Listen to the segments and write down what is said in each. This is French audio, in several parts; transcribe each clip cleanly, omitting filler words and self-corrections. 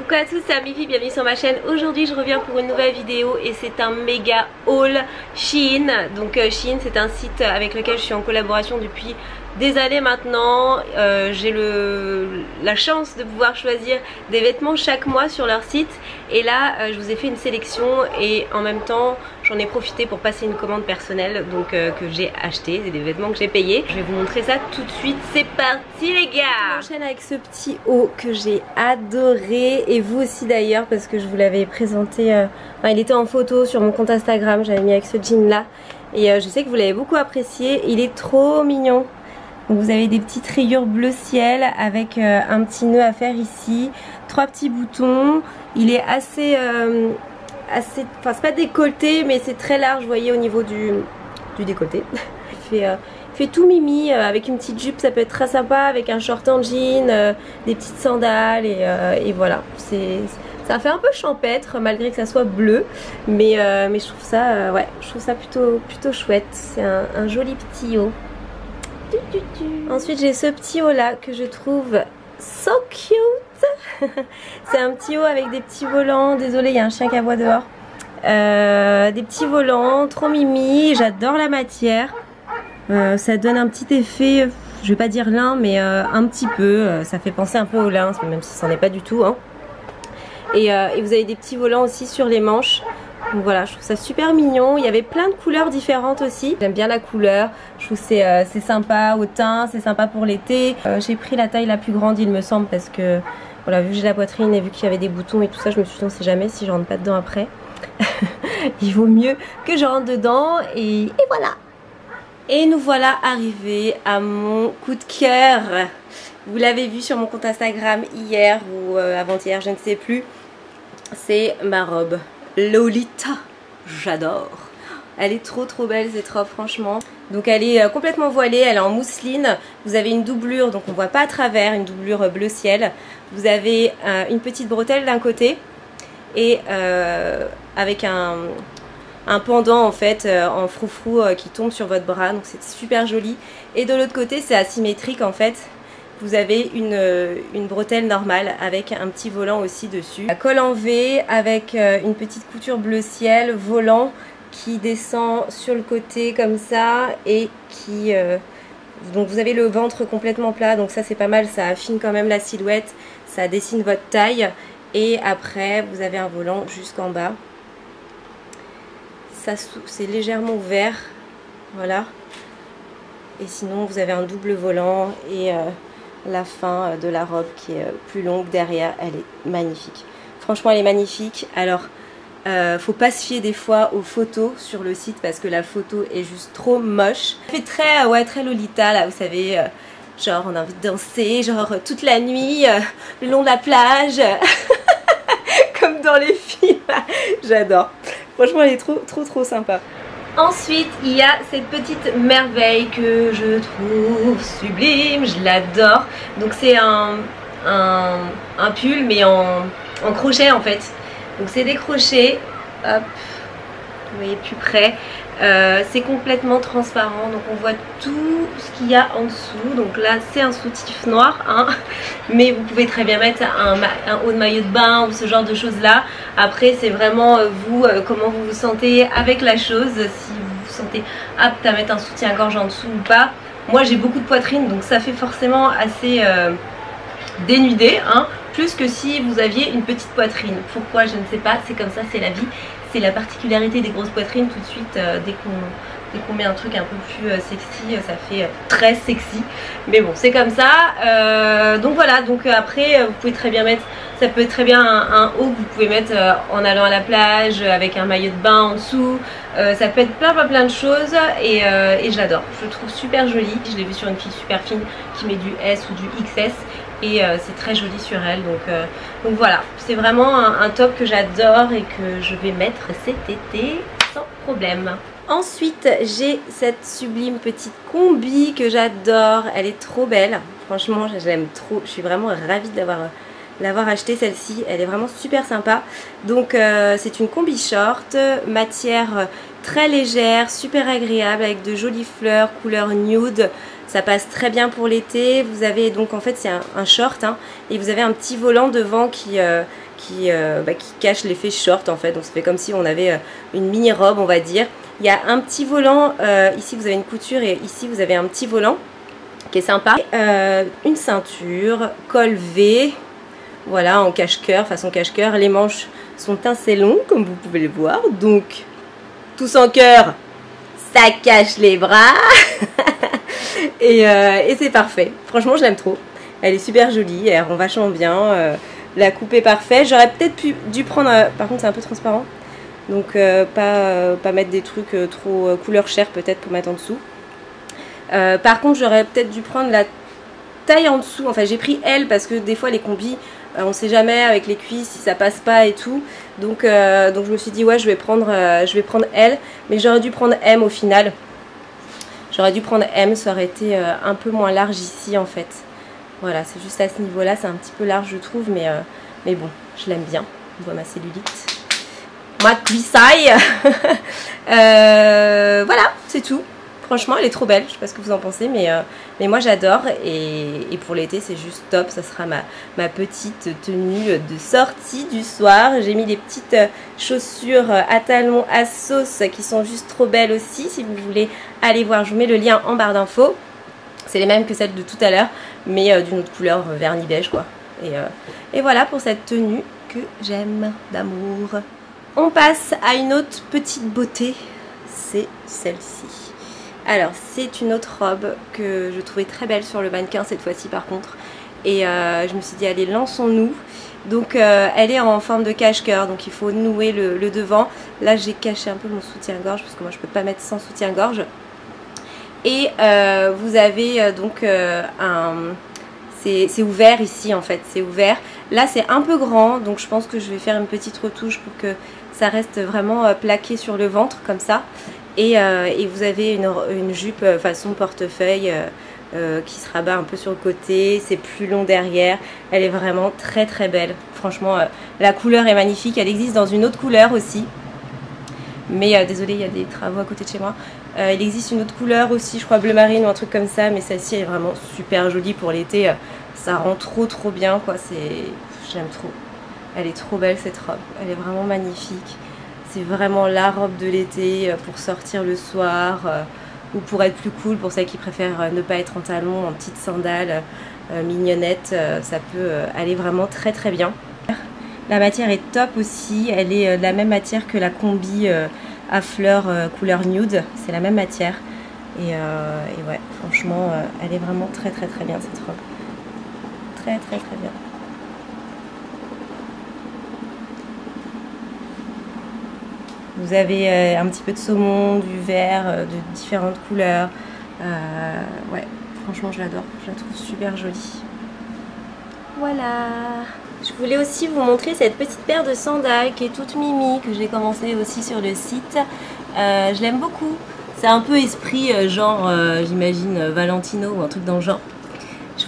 Coucou à tous, c'est Amifi, bienvenue sur ma chaîne. Aujourd'hui je reviens pour une nouvelle vidéo et c'est un méga haul Shein. Donc Shein, c'est un site avec lequel je suis en collaboration depuis des années maintenant. J'ai la chance de pouvoir choisir des vêtements chaque mois sur leur site. Et là je vous ai fait une sélection et en même temps j'en ai profité pour passer une commande personnelle donc que j'ai acheté. C'est des vêtements que j'ai payés. Je vais vous montrer ça tout de suite. C'est parti les gars. On enchaîne avec ce petit haut que j'ai adoré. Et vous aussi d'ailleurs parce que je vous l'avais présenté. Enfin, il était en photo sur mon compte Instagram. J'avais mis avec ce jean là. Et je sais que vous l'avez beaucoup apprécié. Il est trop mignon. Donc vous avez des petites rayures bleu ciel avec un petit nœud à faire ici, 3 petits boutons. Il est assez, enfin c'est pas décolleté mais c'est très large, vous voyez, au niveau du décolleté. Il fait tout mimi avec une petite jupe, ça peut être très sympa, avec un short en jean, des petites sandales et voilà. Ça fait un peu champêtre malgré que ça soit bleu, mais je trouve ça, ouais, je trouve ça plutôt chouette. C'est un joli petit haut. Ensuite j'ai ce petit haut là que je trouve so cute. C'est un petit haut avec des petits volants. Désolé, il y a un chien qui aboie dehors. Des petits volants, trop mimi. J'adore la matière. Ça donne un petit effet, je vais pas dire lin, mais un petit peu. Ça fait penser un peu au lin, même si c'en est pas du tout, hein. Et vous avez des petits volants aussi sur les manches. Donc voilà, je trouve ça super mignon. Il y avait plein de couleurs différentes aussi. J'aime bien la couleur. Je trouve que c'est sympa au teint, c'est sympa pour l'été. J'ai pris la taille la plus grande il me semble parce que voilà, vu que j'ai la poitrine et vu qu'il y avait des boutons et tout ça, je me suis dit on sait jamais si je rentre pas dedans après. Il vaut mieux que je rentre dedans et voilà. Et nous voilà arrivés à mon coup de cœur. Vous l'avez vu sur mon compte Instagram hier ou avant-hier, je ne sais plus. C'est ma robe Lolita, j'adore. Elle est trop belle cette robe franchement. Donc elle est complètement voilée, elle est en mousseline. Vous avez une doublure, donc on voit pas à travers, une doublure bleu ciel. Vous avez une petite bretelle d'un côté et avec un pendant en fait en froufrou qui tombe sur votre bras. Donc c'est super joli. Et de l'autre côté c'est asymétrique en fait. Vous avez une bretelle normale avec un petit volant aussi dessus. Un col en V avec une petite couture bleu ciel, volant qui descend sur le côté comme ça et qui... donc vous avez le ventre complètement plat, donc ça c'est pas mal, ça affine quand même la silhouette, ça dessine votre taille. Et après vous avez un volant jusqu'en bas. Ça c'est légèrement ouvert, voilà. Et sinon vous avez un double volant et... la fin de la robe qui est plus longue derrière, elle est magnifique. Franchement elle est magnifique. Alors faut pas se fier des fois aux photos sur le site parce que la photo est juste trop moche. Elle fait très, ouais, très Lolita là, vous savez, genre on a envie de danser, genre toute la nuit, le long de la plage, comme dans les films. J'adore. Franchement elle est trop sympa. Ensuite, il y a cette petite merveille que je trouve sublime, je l'adore. Donc c'est un pull mais en crochet en fait. Donc c'est des crochets, hop, vous voyez plus près. C'est complètement transparent, donc on voit tout ce qu'il y a en dessous. Donc là c'est un soutif noir, hein, mais vous pouvez très bien mettre un haut de maillot de bain ou ce genre de choses là. Après c'est vraiment vous, comment vous vous sentez avec la chose, si vous vous sentez apte à mettre un soutien-gorge en dessous ou pas. Moi j'ai beaucoup de poitrine donc ça fait forcément assez dénudé, hein, plus que si vous aviez une petite poitrine. Pourquoi je ne sais pas, c'est comme ça, c'est la vie. C'est la particularité des grosses poitrines, tout de suite dès qu'on met un truc un peu plus sexy, ça fait très sexy. Mais bon, c'est comme ça. Donc voilà, donc après vous pouvez très bien mettre, ça peut être très bien un haut que vous pouvez mettre en allant à la plage avec un maillot de bain en dessous. Ça peut être plein de choses et j'adore. Je le trouve super joli. Je l'ai vu sur une fille super fine qui met du S ou du XS. Et c'est très joli sur elle, donc voilà, c'est vraiment un top que j'adore et que je vais mettre cet été sans problème. Ensuite j'ai cette sublime petite combi que j'adore, elle est trop belle, franchement je l'aime trop, je suis vraiment ravie l'avoir achetée celle-ci, elle est vraiment super sympa. Donc c'est une combi short, matière très légère, super agréable avec de jolies fleurs, couleur nude. ça passe très bien pour l'été. Vous avez donc en fait c'est un short hein, et vous avez un petit volant devant qui cache l'effet short en fait. Donc ça fait comme si on avait une mini robe on va dire. Il y a un petit volant, ici vous avez une couture et ici vous avez un petit volant qui est sympa. Une ceinture, col V, voilà en cache-cœur, façon cache-cœur. Les manches sont assez longues comme vous pouvez le voir. Donc tous en cœur, ça cache les bras. et c'est parfait. Franchement je l'aime trop. Elle est super jolie, elle rend vachement bien. La coupe est parfaite. J'aurais peut-être dû prendre... par contre c'est un peu transparent. Donc pas mettre des trucs trop couleur chair peut-être pour mettre en dessous. Par contre j'aurais peut-être dû prendre la taille en dessous. Enfin j'ai pris L parce que des fois les combis on sait jamais avec les cuisses si ça passe pas et tout. Donc je me suis dit ouais je vais prendre L. Mais j'aurais dû prendre M au final. J'aurais dû prendre M, ça aurait été un peu moins large ici en fait. Voilà, c'est juste à ce niveau là, c'est un petit peu large je trouve. Mais bon, je l'aime bien. On voit ma cellulite. Moi cuissaille. Voilà, c'est tout. Franchement, elle est trop belle. Je sais pas ce que vous en pensez, mais moi j'adore. Et pour l'été, c'est juste top. Ça sera ma petite tenue de sortie du soir. J'ai mis des petites chaussures à talons à sauce qui sont juste trop belles aussi. Si vous voulez aller voir, je vous mets le lien en barre d'infos. C'est les mêmes que celles de tout à l'heure, mais d'une autre couleur, vernis beige quoi. Et voilà pour cette tenue que j'aime d'amour. On passe à une autre petite beauté, c'est celle-ci. Alors c'est une autre robe que je trouvais très belle sur le mannequin cette fois-ci par contre. Et je me suis dit allez lançons-nous. Donc elle est en forme de cache-cœur, donc il faut nouer le devant. Là j'ai caché un peu mon soutien-gorge parce que moi je peux pas mettre sans soutien-gorge. Et vous avez donc c'est ouvert ici en fait, c'est ouvert. Là c'est un peu grand donc je pense que je vais faire une petite retouche pour que ça reste vraiment plaqué sur le ventre comme ça. Et vous avez une jupe façon portefeuille qui se rabat un peu sur le côté, c'est plus long derrière. Elle est vraiment très très belle. Franchement la couleur est magnifique, elle existe dans une autre couleur aussi. Mais désolé il y a des travaux à côté de chez moi. Il existe une autre couleur aussi, je crois bleu marine ou un truc comme ça, mais celle-ci est vraiment super jolie pour l'été. Ça rend trop bien quoi, j'aime trop. Elle est trop belle cette robe, elle est vraiment magnifique. C'est vraiment la robe de l'été pour sortir le soir ou pour être plus cool, pour celles qui préfèrent ne pas être en talons, en petites sandales mignonnettes. Ça peut aller vraiment très bien. La matière est top aussi, elle est de la même matière que la combi à fleurs couleur nude, c'est la même matière. Et ouais, franchement, elle est vraiment très bien cette robe. Très bien. Vous avez un petit peu de saumon, du vert, de différentes couleurs. Ouais, franchement je l'adore, je la trouve super jolie. Voilà. Je voulais aussi vous montrer cette petite paire de sandales qui est toute mimi, que j'ai commencé aussi sur le site. Je l'aime beaucoup. C'est un peu esprit genre, j'imagine, Valentino ou un truc dans le genre.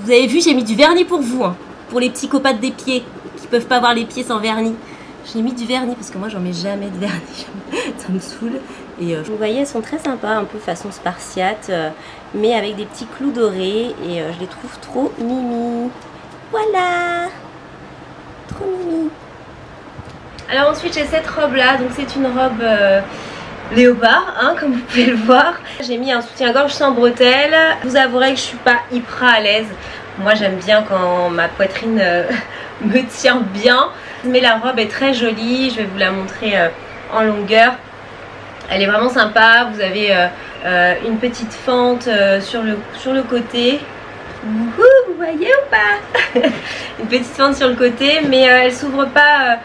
Vous avez vu, j'ai mis du vernis pour vous, hein, pour les petits copains des pieds qui peuvent pas voir les pieds sans vernis. J'ai mis du vernis parce que moi j'en mets jamais de vernis, ça me saoule. Et vous voyez, elles sont très sympas, un peu façon spartiate, mais avec des petits clous dorés et je les trouve trop mimi. Voilà, trop mimi. Alors ensuite j'ai cette robe là, donc c'est une robe léopard, hein, comme vous pouvez le voir. J'ai mis un soutien-gorge sans bretelles. Je vous avouerai que je suis pas hyper à l'aise. Moi j'aime bien quand ma poitrine me tient bien. Mais la robe est très jolie, je vais vous la montrer en longueur. Elle est vraiment sympa, vous avez une petite fente sur le côté. Wouhou, vous voyez ou pas? Une petite fente sur le côté, mais elle s'ouvre pas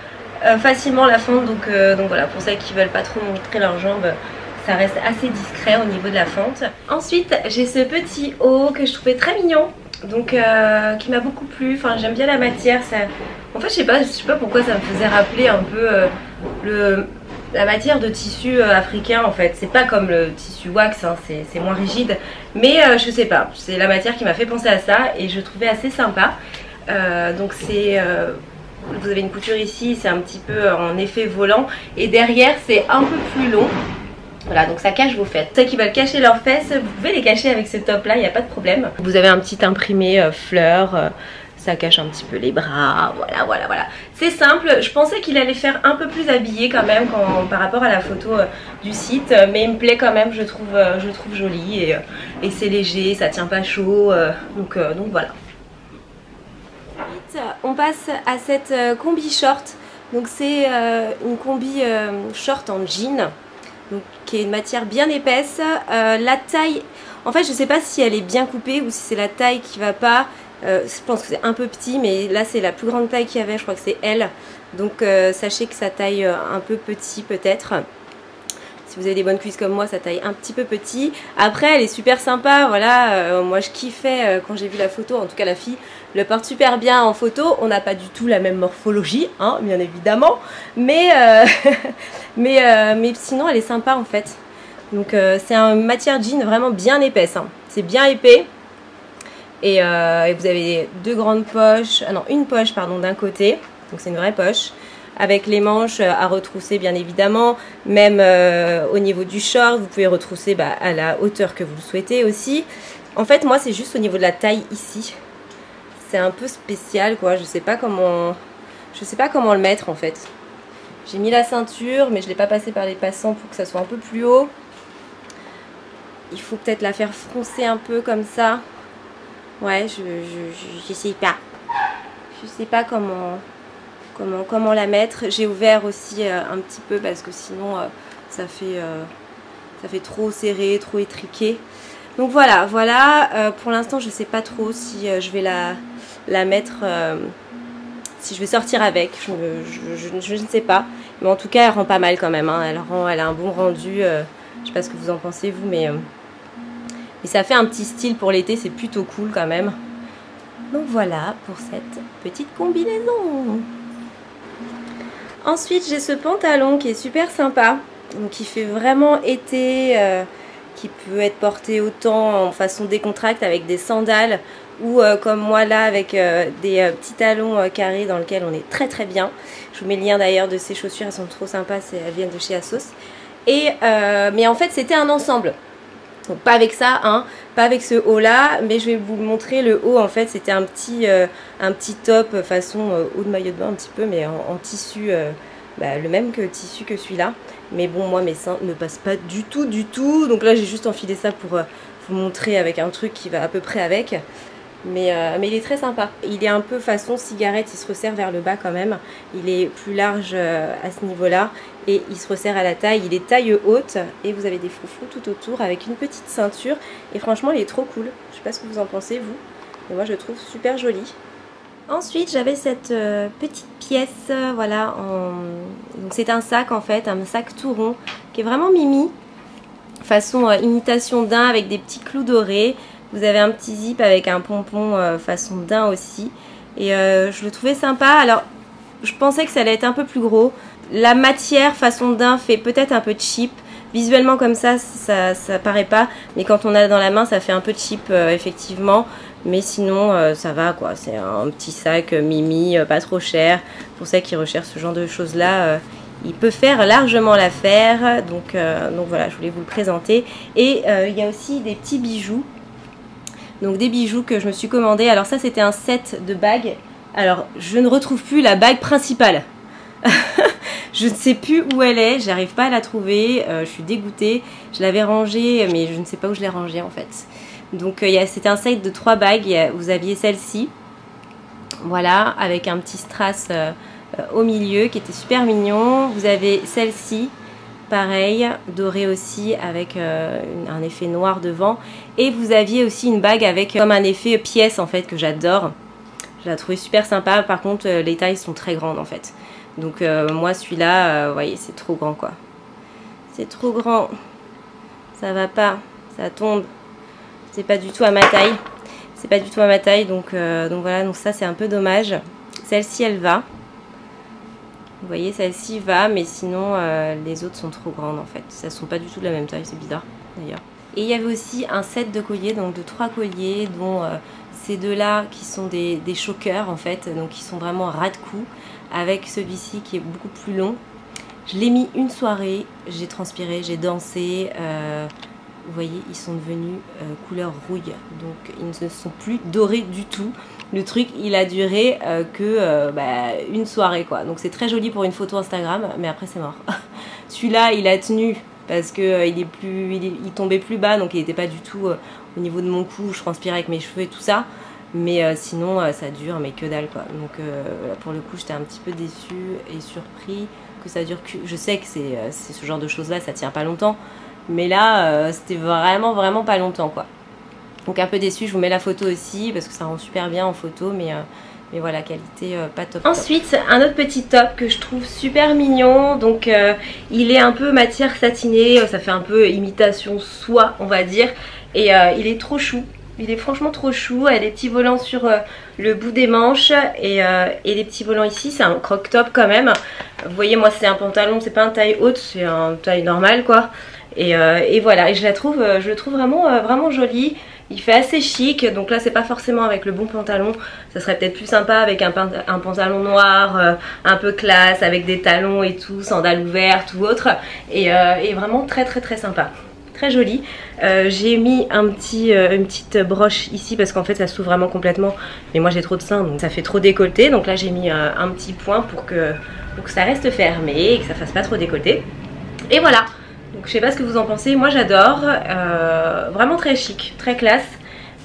facilement la fente, donc voilà, pour celles qui veulent pas trop montrer leurs jambes, ça reste assez discret au niveau de la fente. Ensuite j'ai ce petit haut que je trouvais très mignon, donc qui m'a beaucoup plu. Enfin j'aime bien la matière, ça... En fait je sais pas pourquoi ça me faisait rappeler un peu la matière de tissu africain en fait. C'est pas comme le tissu wax, hein, c'est moins rigide, mais je sais pas, c'est la matière qui m'a fait penser à ça et je trouvais assez sympa. Donc c'est... vous avez une couture ici, c'est un petit peu en effet volant et derrière c'est un peu plus long. Voilà, donc ça cache vos fesses. Ceux qui veulent cacher leurs fesses, vous pouvez les cacher avec ce top là, il n'y a pas de problème. Vous avez un petit imprimé fleur, ça cache un petit peu les bras, voilà. C'est simple, je pensais qu'il allait faire un peu plus habillé quand même par rapport à la photo du site, mais il me plaît quand même, je trouve joli et c'est léger, ça tient pas chaud, donc voilà. Ensuite, on passe à cette combi short, donc c'est une combi short en jean. Donc, qui est une matière bien épaisse. La taille, en fait je sais pas si elle est bien coupée ou si c'est la taille qui va pas. Je pense que c'est un peu petit, mais là c'est la plus grande taille qu'il y avait, je crois que c'est L. Donc sachez que ça taille un peu petit peut-être. Si vous avez des bonnes cuisses comme moi, ça taille un petit peu petit. Après elle est super sympa, voilà, moi je kiffais quand j'ai vu la photo, en tout cas la fille le porte super bien en photo. On n'a pas du tout la même morphologie, hein, bien évidemment, mais sinon elle est sympa en fait. Donc c'est une matière jean vraiment bien épaisse, hein. C'est bien épais. Et vous avez deux grandes poches, non une poche pardon d'un côté, donc c'est une vraie poche, avec les manches à retrousser bien évidemment, même au niveau du short, vous pouvez retrousser à la hauteur que vous le souhaitez aussi. En fait moi c'est juste au niveau de la taille ici, c'est un peu spécial quoi, je sais pas comment le mettre en fait. J'ai mis la ceinture mais je l'ai pas passé par les passants pour que ça soit un peu plus haut. Il faut peut-être la faire froncer un peu comme ça. Ouais, je sais pas. Je sais pas comment la mettre. J'ai ouvert aussi un petit peu parce que sinon ça fait trop serré, trop étriqué. Donc voilà. Pour l'instant, je sais pas trop si je vais la mettre, si je vais sortir avec. Je ne sais pas. Mais en tout cas, elle rend pas mal quand même, hein. Elle a un bon rendu. Je sais pas ce que vous en pensez vous, mais ça fait un petit style pour l'été, c'est plutôt cool quand même. Donc voilà pour cette petite combinaison. Ensuite j'ai ce pantalon qui est super sympa, donc qui fait vraiment été, qui peut être porté autant en façon décontracte avec des sandales ou comme moi là avec des petits talons carrés dans lesquels on est très bien. Je vous mets le lien d'ailleurs de ces chaussures, elles sont trop sympas, elles viennent de chez Asos. Mais en fait c'était un ensemble. Donc pas avec ça, hein, pas avec ce haut là, mais je vais vous montrer le haut. En fait c'était un petit top façon haut de maillot de bain un petit peu, mais en tissu, le même que tissu que celui-là. Mais bon, moi mes seins ne passent pas du tout, donc là j'ai juste enfilé ça pour vous montrer avec un truc qui va à peu près avec. Mais il est très sympa. Il est un peu façon cigarette, il se resserre vers le bas quand même. Il est plus large à ce niveau-là et il se resserre à la taille. Il est taille haute et vous avez des froufrous tout autour avec une petite ceinture. Et franchement, il est trop cool. Je sais pas ce que vous en pensez vous, mais moi je le trouve super joli. Ensuite, j'avais cette petite pièce, voilà. Donc c'est un sac en fait, un sac tout rond qui est vraiment mimi, façon imitation daim avec des petits clous dorés. Vous avez un petit zip avec un pompon façon daim aussi. Et je le trouvais sympa. Alors, je pensais que ça allait être un peu plus gros. La matière façon daim fait peut-être un peu cheap. Visuellement comme ça paraît pas. Mais quand on a dans la main, ça fait un peu cheap effectivement. Mais sinon, ça va quoi. C'est un petit sac mimi, pas trop cher. Pour ceux qui recherchent ce genre de choses-là, il peut faire largement l'affaire. Donc voilà, je voulais vous le présenter. Et il y a aussi des petits bijoux. Donc des bijoux que je me suis commandé. Alors ça c'était un set de bagues. Alors je ne retrouve plus la bague principale. Je ne sais plus où elle est. J'arrive pas à la trouver. Je suis dégoûtée. Je l'avais rangée mais je ne sais pas où je l'ai rangée en fait. Donc c'était un set de 3 bagues. Vous aviez celle-ci. Voilà, avec un petit strass au milieu qui était super mignon. Vous avez celle-ci. Pareil, doré aussi avec un effet noir devant. Et vous aviez aussi une bague avec comme un effet pièce en fait que j'adore. Je la trouvais super sympa. Par contre, les tailles sont très grandes en fait. Donc moi celui-là, vous voyez, c'est trop grand quoi. C'est trop grand. Ça va pas. Ça tombe. C'est pas du tout à ma taille. C'est pas du tout à ma taille. Donc voilà, donc ça c'est un peu dommage. Celle-ci elle va. Vous voyez, celle-ci va, mais sinon les autres sont trop grandes en fait. Ça sont pas du tout de la même taille, c'est bizarre d'ailleurs. Et il y avait aussi un set de colliers, donc de 3 colliers, dont ces deux-là qui sont des chokers en fait, donc qui sont vraiment ras de cou, avec celui-ci qui est beaucoup plus long. Je l'ai mis une soirée, j'ai transpiré, j'ai dansé. Vous voyez, ils sont devenus couleur rouille, donc ils ne sont plus dorés du tout. Le truc, il a duré que une soirée quoi. Donc c'est très joli pour une photo Instagram, mais après c'est mort. Celui-là, il a tenu parce que il tombait plus bas, donc il n'était pas du tout au niveau de mon cou. Je transpirais avec mes cheveux et tout ça. Mais sinon, ça dure, mais que dalle quoi. Donc pour le coup, j'étais un petit peu déçue et surpris que ça dure. Je sais que c'est ce genre de choses-là, ça tient pas longtemps. Mais là, c'était vraiment pas longtemps quoi. Donc un peu déçue, je vous mets la photo aussi parce que ça rend super bien en photo, mais voilà, qualité pas top. Ensuite, un autre petit top que je trouve super mignon. Donc il est un peu matière satinée, ça fait un peu imitation soie on va dire. Et il est trop chou. Il est franchement trop chou, elle a des petits volants sur le bout des manches et les petits volants ici, c'est un croc top quand même. Vous voyez, moi c'est un pantalon, c'est pas un taille haute, c'est un taille normale quoi. Et voilà, et je le trouve vraiment joli. Il fait assez chic, donc là c'est pas forcément avec le bon pantalon, ça serait peut-être plus sympa avec un pantalon noir, un peu classe, avec des talons et tout, sandales ouvertes ou autre, et vraiment très sympa. Très joli. J'ai mis une petite broche ici parce qu'en fait ça s'ouvre vraiment complètement, mais moi j'ai trop de seins donc ça fait trop décolleté, donc là j'ai mis un petit point pour que ça reste fermé et que ça fasse pas trop décolleté. Et voilà, donc je sais pas ce que vous en pensez, moi j'adore, vraiment très chic, très classe.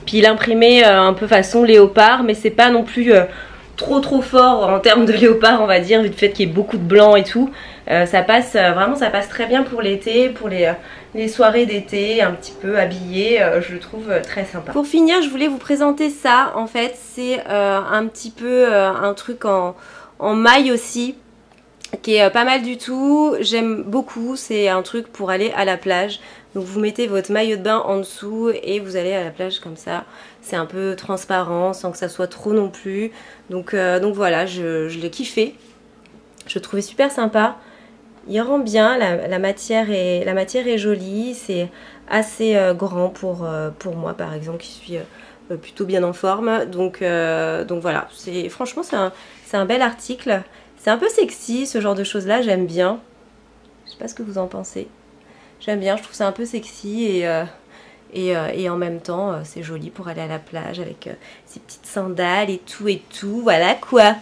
Puis l'imprimé un peu façon léopard, mais c'est pas non plus trop fort en termes de léopard on va dire, vu le fait qu'il y ait beaucoup de blanc et tout. Ça passe vraiment, ça passe très bien pour l'été, pour les soirées d'été, un petit peu habillées, je le trouve très sympa. Pour finir, je voulais vous présenter ça, en fait, c'est un petit peu un truc en maille aussi, qui est pas mal du tout, j'aime beaucoup, c'est un truc pour aller à la plage. Donc vous mettez votre maillot de bain en dessous et vous allez à la plage comme ça. C'est un peu transparent sans que ça soit trop non plus. Donc voilà, je l'ai kiffé. Je le trouvais super sympa. Il rend bien, la matière est jolie. C'est assez grand pour moi par exemple qui suis plutôt bien en forme. Donc voilà, franchement c'est un bel article. C'est un peu sexy ce genre de choses là, j'aime bien. Je sais pas ce que vous en pensez. J'aime bien, je trouve ça un peu sexy et en même temps c'est joli pour aller à la plage avec ces petites sandales et tout, voilà quoi.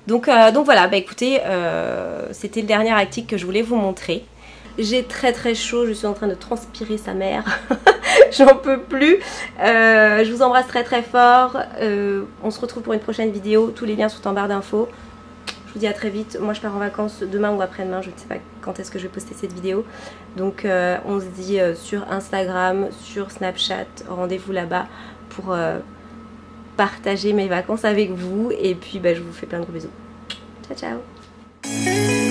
Donc voilà, bah écoutez, c'était le dernier article que je voulais vous montrer. J'ai très chaud, je suis en train de transpirer sa mère, j'en peux plus. Je vous embrasse très fort, on se retrouve pour une prochaine vidéo, tous les liens sont en barre d'infos. Je vous dis à très vite, moi je pars en vacances demain ou après-demain, je ne sais pas quand est-ce que je vais poster cette vidéo. Donc on se dit sur Instagram, sur Snapchat, rendez-vous là-bas pour partager mes vacances avec vous. Et puis bah, je vous fais plein de gros bisous. Ciao ciao.